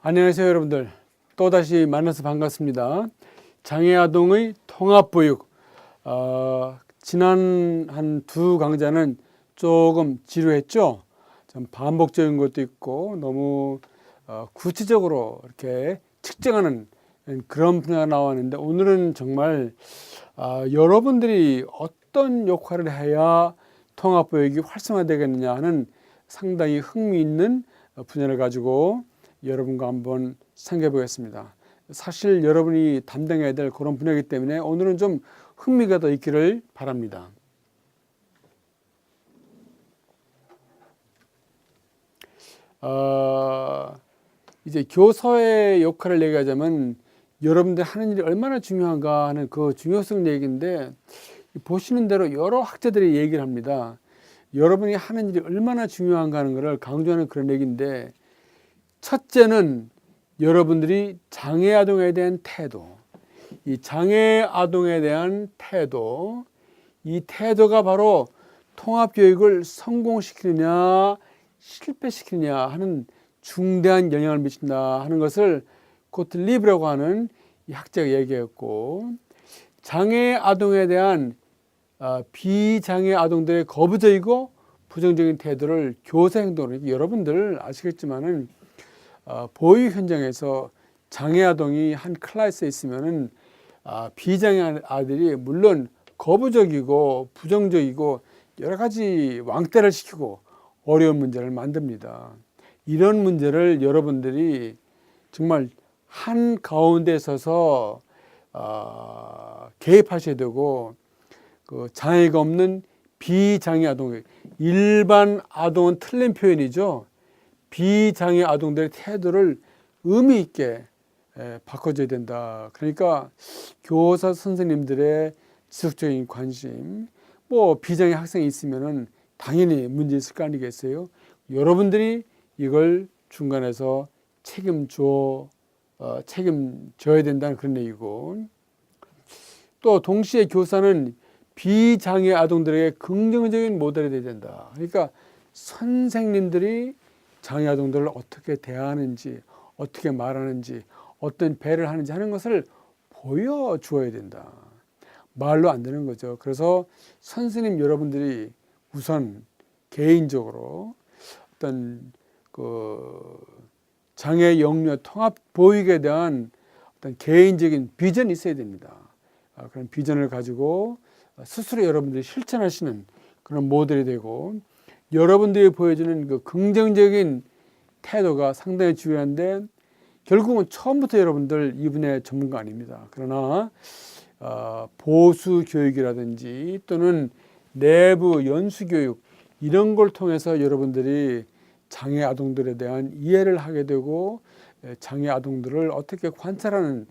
안녕하세요 여러분들, 또다시 만나서 반갑습니다. 장애아동의 통합보육, 지난 한 두 강좌는 조금 지루했죠. 좀 반복적인 것도 있고 너무 구체적으로 이렇게 측정하는 그런 분야가 나왔는데, 오늘은 정말 여러분들이 어떤 역할을 해야 통합보육이 활성화되겠느냐 하는 상당히 흥미있는 분야를 가지고 여러분과 한번 상기해 보겠습니다. 사실 여러분이 담당해야 될 그런 분야이기 때문에 오늘은 좀 흥미가 더 있기를 바랍니다. 이제 교사의 역할을 얘기하자면 여러분들 하는 일이 얼마나 중요한가 하는 그 중요성 얘기인데, 보시는 대로 여러 학자들이 얘기를 합니다. 여러분이 하는 일이 얼마나 중요한가 하는 것을 강조하는 그런 얘기인데, 첫째는 여러분들이 장애 아동에 대한 태도, 이 장애 아동에 대한 태도, 이 태도가 바로 통합교육을 성공시키느냐 실패시키느냐 하는 중대한 영향을 미친다 하는 것을 고틀리브라고 하는 이 학자가 얘기했고, 장애 아동에 대한 비장애 아동들의 거부적이고 부정적인 태도를 교사 행동으로, 여러분들 아시겠지만은 보육 현장에서 장애 아동이 한 클래스에 있으면은 비장애 아들이 물론 거부적이고 부정적이고 여러 가지 왕따를 시키고 어려운 문제를 만듭니다. 이런 문제를 여러분들이 정말 한 가운데 서서 개입하셔야 되고, 그 장애가 없는 비장애 아동, 일반 아동은 틀린 표현이죠. 비장애 아동들의 태도를 의미 있게 바꿔줘야 된다. 그러니까 교사 선생님들의 지속적인 관심, 뭐 비장애 학생이 있으면은 당연히 문제 있을 거 아니겠어요? 여러분들이 이걸 중간에서 책임져야 된다는 그런 얘기고, 또 동시에 교사는 비장애 아동들에게 긍정적인 모델이 돼야 된다. 그러니까 선생님들이 장애 아동들을 어떻게 대하는지, 어떻게 말하는지, 어떤 배를 하는지 하는 것을 보여주어야 된다. 말로 안 되는 거죠. 그래서 선생님 여러분들이 우선 개인적으로 어떤 그 장애 영유 통합 보육에 대한 어떤 개인적인 비전이 있어야 됩니다. 그런 비전을 가지고 스스로 여러분들이 실천하시는 그런 모델이 되고, 여러분들이 보여주는 그 긍정적인 태도가 상당히 중요한데, 결국은 처음부터 여러분들 이 분야의 전문가 아닙니다. 그러나 보수 교육이라든지 또는 내부 연수 교육, 이런 걸 통해서 여러분들이 장애 아동들에 대한 이해를 하게 되고, 장애 아동들을 어떻게 관찰하는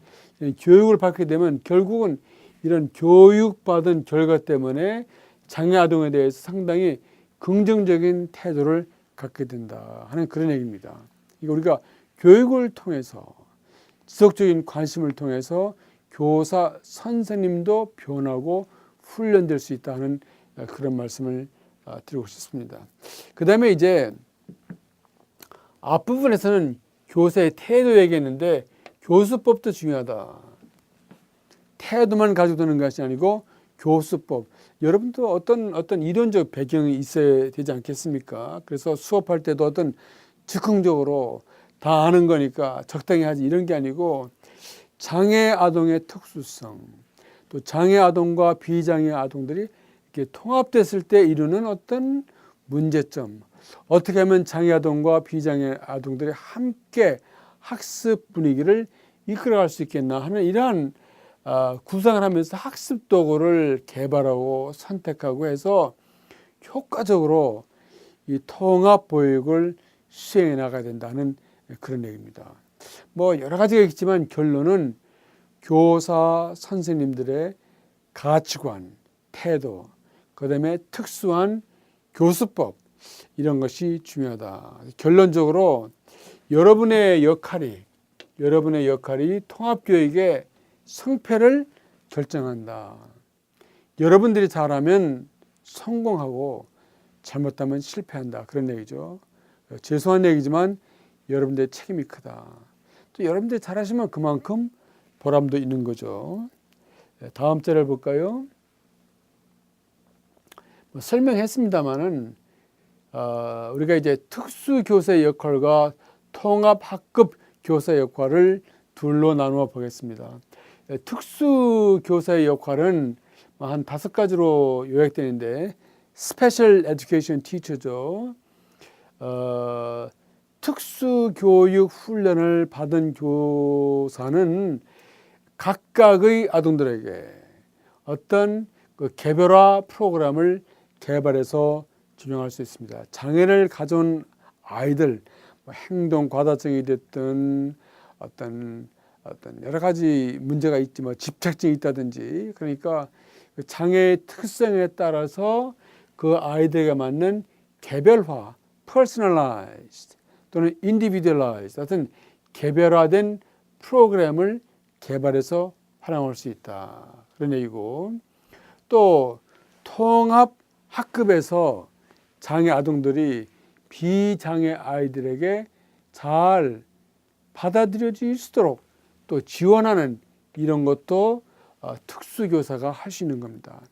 교육을 받게 되면 결국은 이런 교육받은 결과 때문에 장애 아동에 대해서 상당히 긍정적인 태도를 갖게 된다 하는 그런 얘기입니다. 이거 우리가 교육을 통해서, 지속적인 관심을 통해서 교사 선생님도 변하고 훈련될 수 있다는 그런 말씀을 드리고 싶습니다. 그 다음에 이제 앞부분에서는 교사의 태도 얘기했는데, 교수법도 중요하다. 태도만 가지고 되는 것이 아니고 교수법. 여러분도 어떤 이론적 배경이 있어야 되지 않겠습니까? 그래서 수업할 때도 어떤 즉흥적으로 다 아는 거니까 적당히 하지, 이런 게 아니고 장애 아동의 특수성, 또 장애 아동과 비장애 아동들이 이렇게 통합됐을 때 이루는 어떤 문제점, 어떻게 하면 장애 아동과 비장애 아동들이 함께 학습 분위기를 이끌어갈 수 있겠나 하는 이러한 구상을 하면서 학습 도구를 개발하고 선택하고 해서 효과적으로 이 통합 보육을 수행해 나가야 된다는 그런 얘기입니다. 뭐 여러 가지가 있지만 결론은 교사 선생님들의 가치관, 태도, 그다음에 특수한 교수법, 이런 것이 중요하다. 결론적으로 여러분의 역할이 통합교육의 성패를 결정한다. 여러분들이 잘하면 성공하고 잘못하면 실패한다. 그런 얘기죠. 죄송한 얘기지만 여러분들의 책임이 크다. 또 여러분들이 잘하시면 그만큼 보람도 있는 거죠. 다음 자를 볼까요? 설명했습니다마는 우리가 이제 특수교사의 역할과 통합학급 교사의 역할을 둘로 나누어 보겠습니다. 특수교사의 역할은 한 5가지로 요약되는데 스페셜 에듀케이션 티처죠. 특수교육 훈련을 받은 교사는 각각의 아동들에게 어떤 그 개별화 프로그램을 개발해서 준용할 수 있습니다. 장애를 가져온 아이들, 행동 과다증이 됐든 어떤 여러 가지 문제가 있지, 집착증이 있다든지, 그러니까 그 장애의 특성에 따라서 그 아이들에게 맞는 개별화, personalized 또는 individualized 어떤 개별화된 프로그램을 개발해서 활용할 수 있다. 그런 얘기고, 또 통합 학급에서 장애 아동들이 비장애 아이들에게 잘 받아들여질 수 있도록 또 지원하는 이런 것도 특수교사가 할 수 있는 겁니다.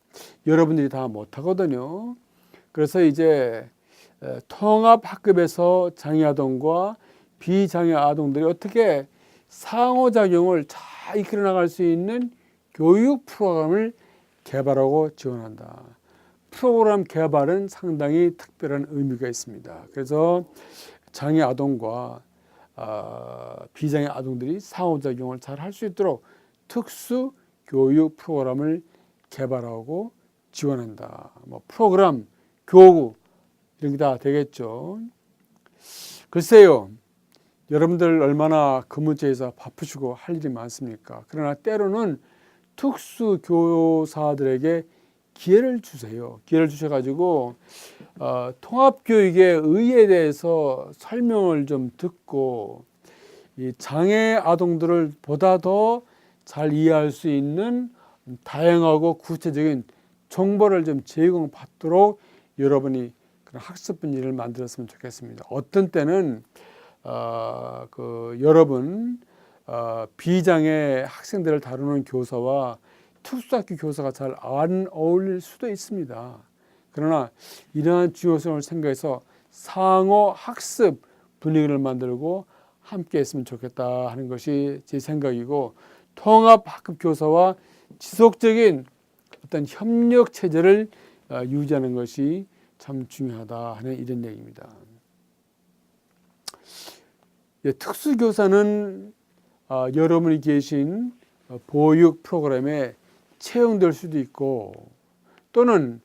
여러분들이 다 못하거든요. 그래서 이제 통합학급에서 장애 아동과 비장애 아동들이 어떻게 상호작용을 잘 이끌어 나갈 수 있는 교육 프로그램을 개발하고 지원한다. 프로그램 개발은 상당히 특별한 의미가 있습니다. 그래서 장애 아동과 비장애 아동들이 상호작용을 잘 할 수 있도록 특수 교육 프로그램을 개발하고 지원한다. 프로그램, 교구 이런 게 다 되겠죠. 글쎄요, 여러분들 얼마나 근무지에서 바쁘시고 할 일이 많습니까? 그러나 때로는 특수 교사들에게 기회를 주세요. 기회를 주셔가지고 통합교육의 의의에 대해서 설명을 좀 듣고 이 장애 아동들을 보다 더 잘 이해할 수 있는 다양하고 구체적인 정보를 좀 제공받도록 여러분이 그런 학습 분위기를 만들었으면 좋겠습니다. 어떤 때는 여러분 비장애 학생들을 다루는 교사와 특수학교 교사가 잘 안 어울릴 수도 있습니다. 그러나 이러한 중요성을 생각해서 상호 학습 분위기를 만들고 함께 했으면 좋겠다 하는 것이 제 생각이고, 통합학급 교사와 지속적인 어떤 협력 체제를 유지하는 것이 참 중요하다 하는 이런 얘기입니다. 특수교사는 여러분이 계신 보육 프로그램에 채용될 수도 있고, 또는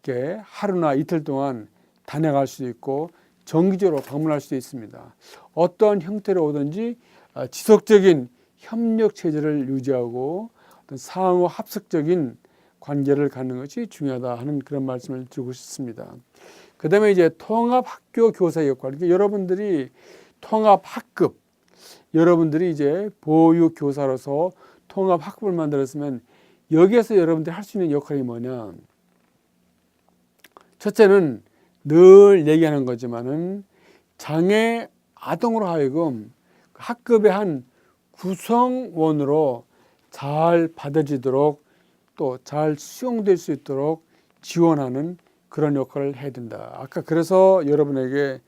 이렇게 하루나 이틀 동안 다녀갈 수도 있고 정기적으로 방문할 수도 있습니다. 어떤 형태로 오든지 지속적인 협력 체제를 유지하고 어떤 상호 합석적인 관계를 갖는 것이 중요하다 하는 그런 말씀을 드리고 싶습니다. 그 다음에 이제 통합학교 교사의 역할. 그러니까 여러분들이 통합학급, 여러분들이 이제 보육교사로서 통합학급을 만들었으면 여기에서 여러분들이 할 수 있는 역할이 뭐냐. 첫째는 늘 얘기하는 거지만은 장애 아동으로 하여금 학급의 한 구성원으로 잘 받아지도록 또 잘 수용될 수 있도록 지원하는 그런 역할을 해야 된다. 아까 그래서 여러분에게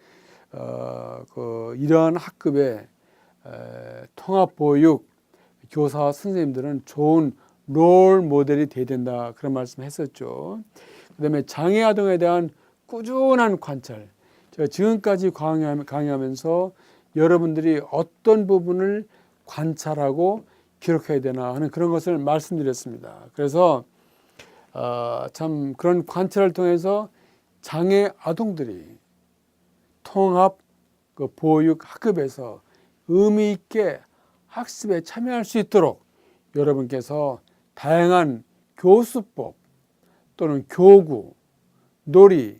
이러한 학급의 통합보육 교사 선생님들은 좋은 롤 모델이 돼야 된다. 그런 말씀 했었죠. 그 다음에 장애 아동에 대한 꾸준한 관찰. 제가 지금까지 강의하면서 여러분들이 어떤 부분을 관찰하고 기록해야 되나 하는 그런 것을 말씀드렸습니다. 그래서 참 그런 관찰을 통해서 장애 아동들이 통합 보육 학급에서 의미 있게 학습에 참여할 수 있도록 여러분께서 다양한 교수법 또는 교구, 놀이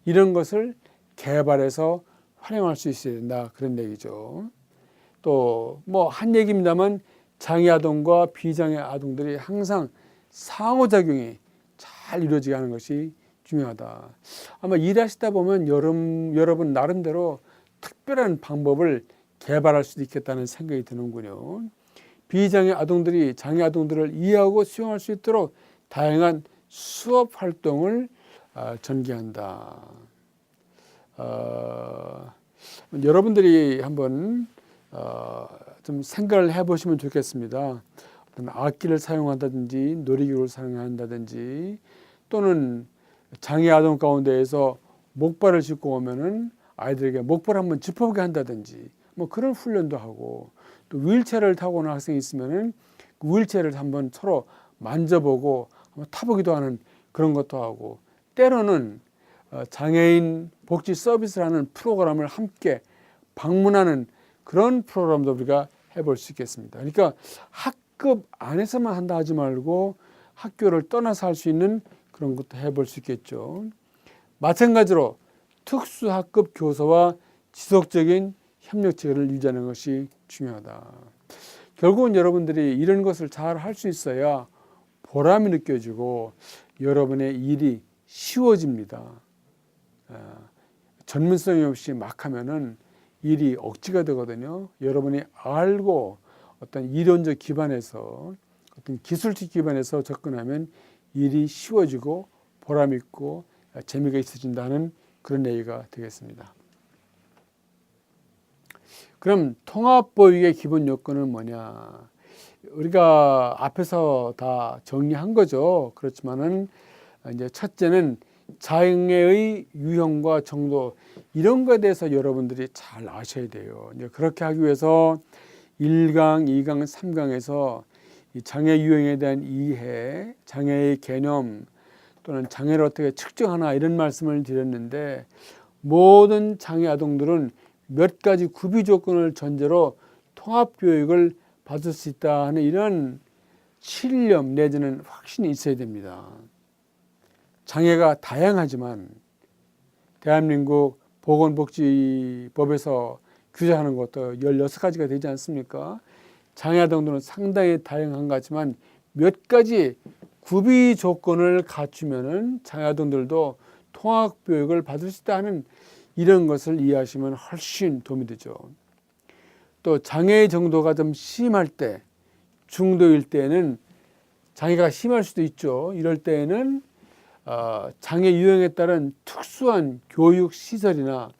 이런 것을 개발해서 활용할 수 있어야 된다. 그런 얘기죠. 또 한 얘기입니다만 장애 아동과 비장애 아동들이 항상 상호작용이 잘 이루어지게 하는 것이 중요하다. 아마 일하시다 보면 여러분 나름대로 특별한 방법을 개발할 수도 있겠다는 생각이 드는군요. 비장애 아동들이 장애 아동들을 이해하고 수용할 수 있도록 다양한 수업 활동을 전개한다. 여러분들이 한번 좀 생각을 해보시면 좋겠습니다. 어떤 악기를 사용한다든지 놀이기구를 사용한다든지 또는 장애 아동 가운데에서 목발을 짚고 오면은 아이들에게 목발을 한번 짚어보게 한다든지 뭐 그런 훈련도 하고 또 휠체어를 타고 오는 학생이 있으면은 그 휠체어를 한번 서로 만져보고 한번 타보기도 하는 그런 것도 하고 때로는 장애인 복지 서비스라는 프로그램을 함께 방문하는 그런 프로그램도 우리가 해볼 수 있겠습니다. 그러니까 학급 안에서만 한다 하지 말고 학교를 떠나서 할 수 있는 그런 것도 해볼 수 있겠죠. 마찬가지로 특수학급 교사와 지속적인 협력체계를 유지하는 것이 중요하다. 결국은 여러분들이 이런 것을 잘 할 수 있어야 보람이 느껴지고 여러분의 일이 쉬워집니다. 전문성이 없이 막 하면은 일이 억지가 되거든요. 여러분이 알고 어떤 이론적 기반에서 어떤 기술적 기반에서 접근하면 일이 쉬워지고 보람 있고 재미가 있어진다는 그런 얘기가 되겠습니다. 그럼 통합보육의 기본 요건은 뭐냐? 우리가 앞에서 다 정리한 거죠. 그렇지만은 이제 첫째는 장애의 유형과 정도 이런 거에 대해서 여러분들이 잘 아셔야 돼요. 이제 그렇게 하기 위해서 1강, 2강, 3강에서 이 장애 유형에 대한 이해, 장애의 개념 또는 장애를 어떻게 측정하나 이런 말씀을 드렸는데 모든 장애 아동들은 몇 가지 구비 조건을 전제로 통합교육을 받을 수 있다 하는 이런 신념 내지는 확신이 있어야 됩니다. 장애가 다양하지만 대한민국 보건복지법에서 규정하는 것도 16가지가 되지 않습니까? 장애 아동들은 상당히 다양한 것 같지만 몇 가지 구비 조건을 갖추면은 장애 아동들도 통합교육을 받을 수 있다는 이런 것을 이해하시면 훨씬 도움이 되죠. 또 장애의 정도가 좀 심할 때, 중도일 때는 장애가 심할 수도 있죠. 이럴 때에는 장애 유형에 따른 특수한 교육 시설이나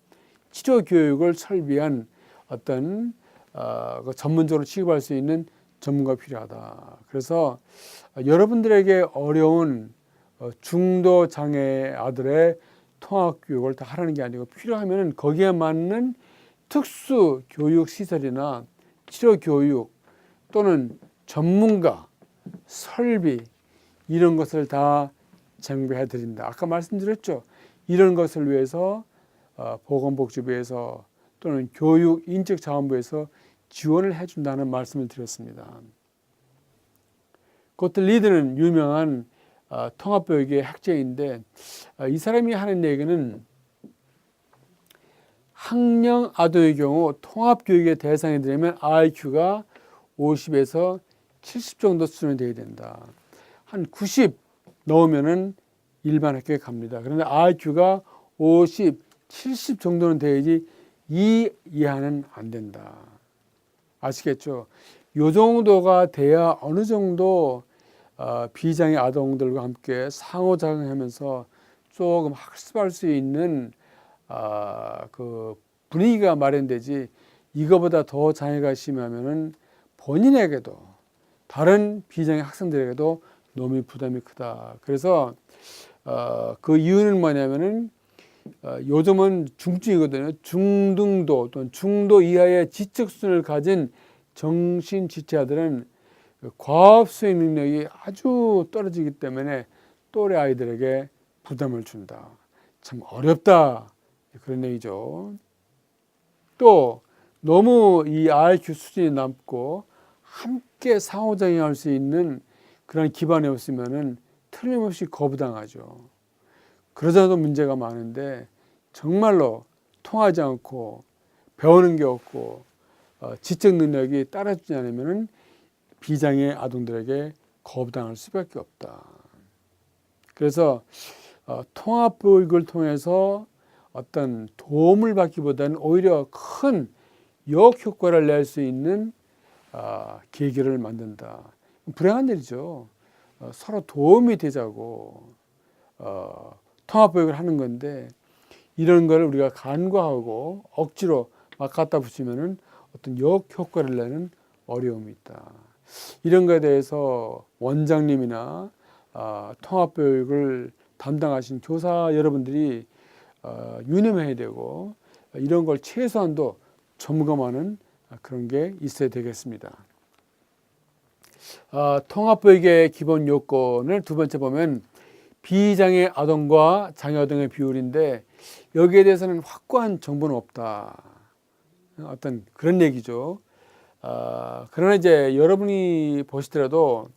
치료 교육을 설비한 어떤 전문적으로 취급할 수 있는 전문가가 필요하다. 그래서 여러분들에게 어려운 중도 장애 아들의 통합 교육을 다 하라는 게 아니고 필요하면 거기에 맞는 특수 교육 시설이나 치료 교육 또는 전문가, 설비 이런 것을 다 제공해 드린다. 아까 말씀드렸죠. 이런 것을 위해서 보건복지부에서 또는 교육인적자원부에서 지원을 해준다는 말씀을 드렸습니다. 그것들 리드는 유명한 통합교육의 학자인데 이 사람이 하는 얘기는 학령 아동의 경우 통합교육의 대상이 되려면 IQ가 50에서 70 정도 수준이 되어야 된다. 한 90 넣으면은 일반 학교에 갑니다. 그런데 IQ가 50, 70 정도는 돼야지 이 이하는 안 된다. 아시겠죠? 요 정도가 돼야 어느 정도 비장애 아동들과 함께 상호작용하면서 조금 학습할 수 있는 그 분위기가 마련되지 이거보다 더 장애가 심하면은 본인에게도 다른 비장애 학생들에게도 너무 부담이 크다. 그래서 그 이유는 뭐냐면은 요즘은 중증이거든요. 중등도 또는 중도 이하의 지적 수준을 가진 정신지체자들은 과업 수행 능력이 아주 떨어지기 때문에 또래 아이들에게 부담을 준다. 참 어렵다. 그런 얘기죠. 또 너무 이 IQ 수준이 낮고 함께 상호작용할 수 있는 그런 기반이 없으면은 틀림없이 거부당하죠. 그러자도 문제가 많은데 정말로 통하지 않고 배우는 게 없고 지적 능력이 따라주지 않으면은 비장애 아동들에게 거부당할 수밖에 없다. 그래서 통합교육을 통해서 어떤 도움을 받기보다는 오히려 큰 역효과를 낼 수 있는 계기를 만든다. 불행한 일이죠. 서로 도움이 되자고 통합보육을 하는 건데 이런 걸 우리가 간과하고 억지로 막 갖다 붙이면은 어떤 역효과를 내는 어려움이 있다. 이런 것에 대해서 원장님이나 통합교육을 담당하신 교사 여러분들이 유념해야 되고 이런 걸 최소한도 점검하는 그런 게 있어야 되겠습니다. 통합교육의 기본 요건을 두 번째 보면 비장애 아동과 장애 아동의 비율인데 여기에 대해서는 확고한 정보는 없다. 어떤 그런 얘기죠. 그러나 이제 여러분이 보시더라도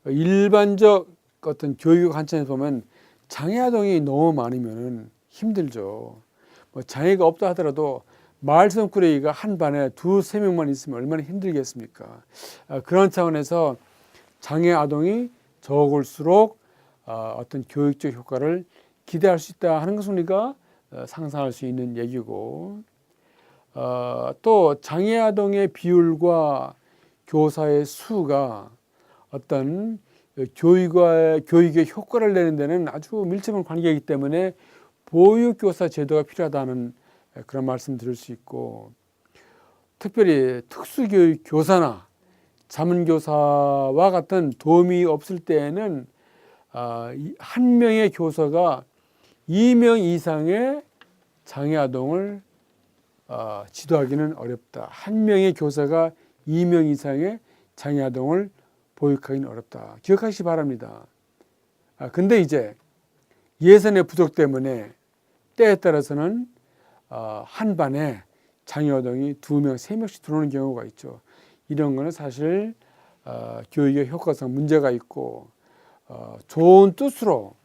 일반적 어떤 교육 관점에서 보면 장애 아동이 너무 많으면 힘들죠. 뭐 장애가 없다 하더라도 말썽꾸러기가 한 반에 2-3명만 있으면 얼마나 힘들겠습니까? 그런 차원에서 장애 아동이 적을수록 어떤 교육적 효과를 기대할 수 있다 하는 것을 우리가 상상할 수 있는 얘기고, 또 장애 아동의 비율과 교사의 수가 어떤 교육의 효과를 내는 데는 아주 밀접한 관계이기 때문에 보육교사 제도가 필요하다는 그런 말씀 드릴 수 있고, 특별히 특수교육 교사나 자문교사와 같은 도움이 없을 때에는 한 명의 교사가 2명 이상의 장애 아동을 지도하기는 어렵다. 한 명의 교사가 2명 이상의 장애 아동을 보육하기는 어렵다. 기억하시기 바랍니다. 근데 이제 예산의 부족 때문에 때에 따라서는 한 반에 장애 아동이 2명, 3명씩 들어오는 경우가 있죠. 이런 거는 사실 교육의 효과상 문제가 있고, 좋은 뜻으로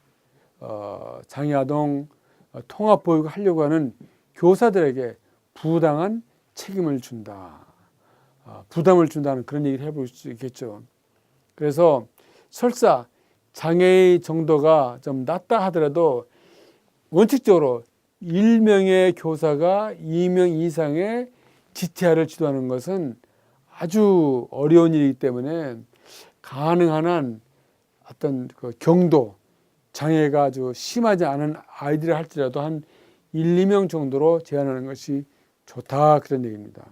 장애 아동 통합 보육을 하려고 하는 교사들에게 부당한 책임을 준다. 부담을 준다는 그런 얘기를 해볼 수 있겠죠. 그래서 설사 장애의 정도가 좀 낮다 하더라도 원칙적으로 1명의 교사가 2명 이상의 지태아를 지도하는 것은 아주 어려운 일이기 때문에 가능한 한 어떤 그 경도, 장애가 아주 심하지 않은 아이들을 할지라도 한 1-2명 정도로 제한하는 것이 좋다, 그런 얘기입니다.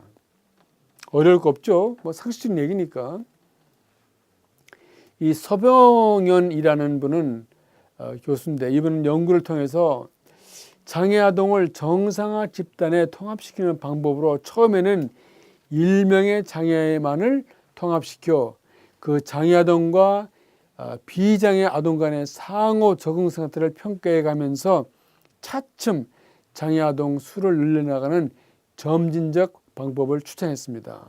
어려울 거 없죠. 뭐 상식적인 얘기니까. 이 서병연이라는 분은 교수인데, 이분은 연구를 통해서 장애 아동을 정상화 집단에 통합시키는 방법으로 처음에는 1명의 장애만을 통합시켜 그 장애 아동과 비장애 아동 간의 상호 적응 상태를 평가해 가면서 차츰 장애 아동 수를 늘려나가는 점진적 방법을 추천했습니다.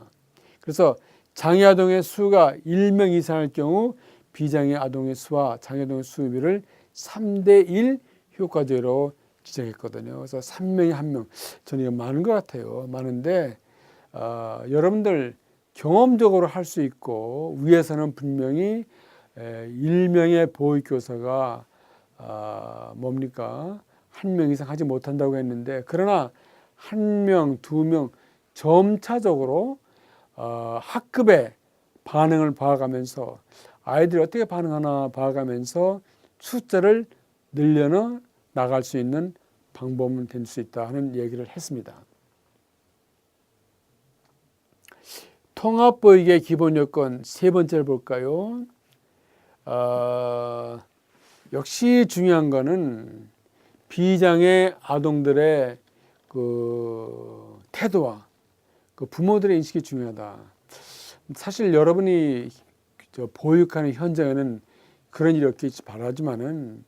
그래서 장애 아동의 수가 1명 이상일 경우 비장애 아동의 수와 장애 아동의 수비를 3:1 효과제로 지정했거든요. 그래서 3명이 1명. 저는 이거 많은 것 같아요. 많은데 여러분들 경험적으로 할 수 있고, 위에서는 분명히 1명의 보육교사가 뭡니까? 1명 이상 하지 못한다고 했는데, 그러나 1명, 2명 점차적으로 학급의 반응을 봐가면서 아이들이 어떻게 반응하나 봐가면서 숫자를 늘려 나갈 수 있는 방법은 될 수 있다 하는 얘기를 했습니다. 통합보육의 기본 요건 세 번째를 볼까요? 역시 중요한 거는 비장애 아동들의 그 태도와 그 부모들의 인식이 중요하다. 사실 여러분이 보육하는 현장에는 그런 일이 없겠지 바라지만은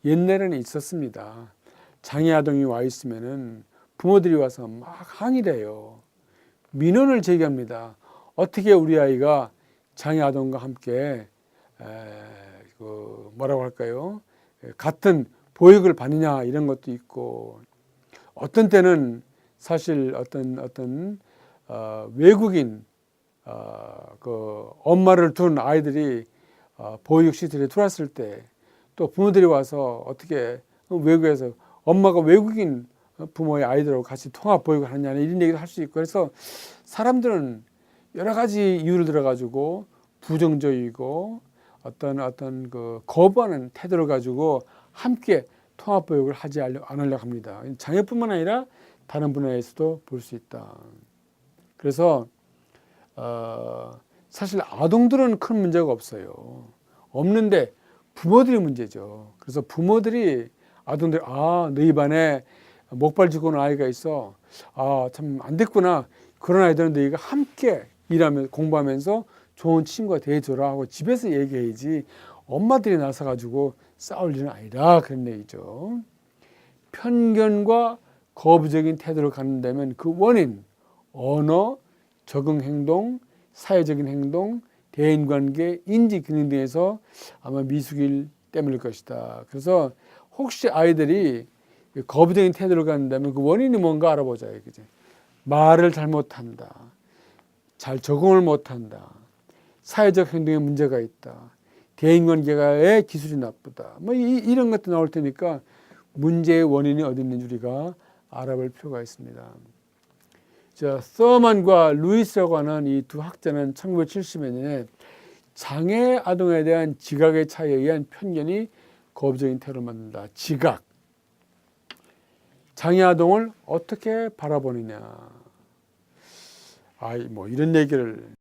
옛날에는 있었습니다. 장애 아동이 와 있으면은 부모들이 와서 막 항의를 해요. 민원을 제기합니다. 어떻게 우리 아이가 장애 아동과 함께 뭐라고 할까요? 같은 보육을 받느냐, 이런 것도 있고, 어떤 때는 사실 어떤 외국인 그 엄마를 둔 아이들이 보육 시설에 들어왔을 때 또 부모들이 와서 어떻게 외국에서 엄마가 외국인 부모의 아이들하고 같이 통합 보육을 하느냐 이런 얘기도 할 수 있고 그래서 사람들은 여러 가지 이유를 들어가지고 부정적이고 어떤 그 거부하는 태도를 가지고 함께 통합 보육을 하지 않으려고 합니다. 장애뿐만 아니라 다른 분야에서도 볼 수 있다. 그래서 사실 아동들은 큰 문제가 없어요. 없는데 부모들이 문제죠. 그래서 부모들이 아동들 너희 반에 목발 짚고 는 아이가 있어. 참 안 됐구나. 그런 아이들은 너희가 함께 일하면서 공부하면서 좋은 친구가 돼줘라 하고 집에서 얘기해야지 엄마들이 나서가지고 싸울 일은 아니라 그런 얘기죠. 편견과 거부적인 태도를 갖는다면 그 원인, 언어, 적응 행동, 사회적인 행동, 대인관계, 인지 기능 등에서 아마 미숙일 때문일 것이다. 그래서 혹시 아이들이 거부적인 태도를 갖는다면 그 원인이 뭔가 알아보자. 그지? 말을 잘못한다. 잘 적응을 못한다. 사회적 행동에 문제가 있다. 대인관계의 기술이 나쁘다. 이런 것도 나올 테니까 문제의 원인이 어디 있는지 우리가 알아볼 필요가 있습니다. 서먼과 루이스라고 하는 이 두 학자는 1970여 년에 장애 아동에 대한 지각의 차이에 의한 편견이 거부적인 태도를 만든다. 지각. 장애 아동을 어떻게 바라보느냐. 이런 얘기를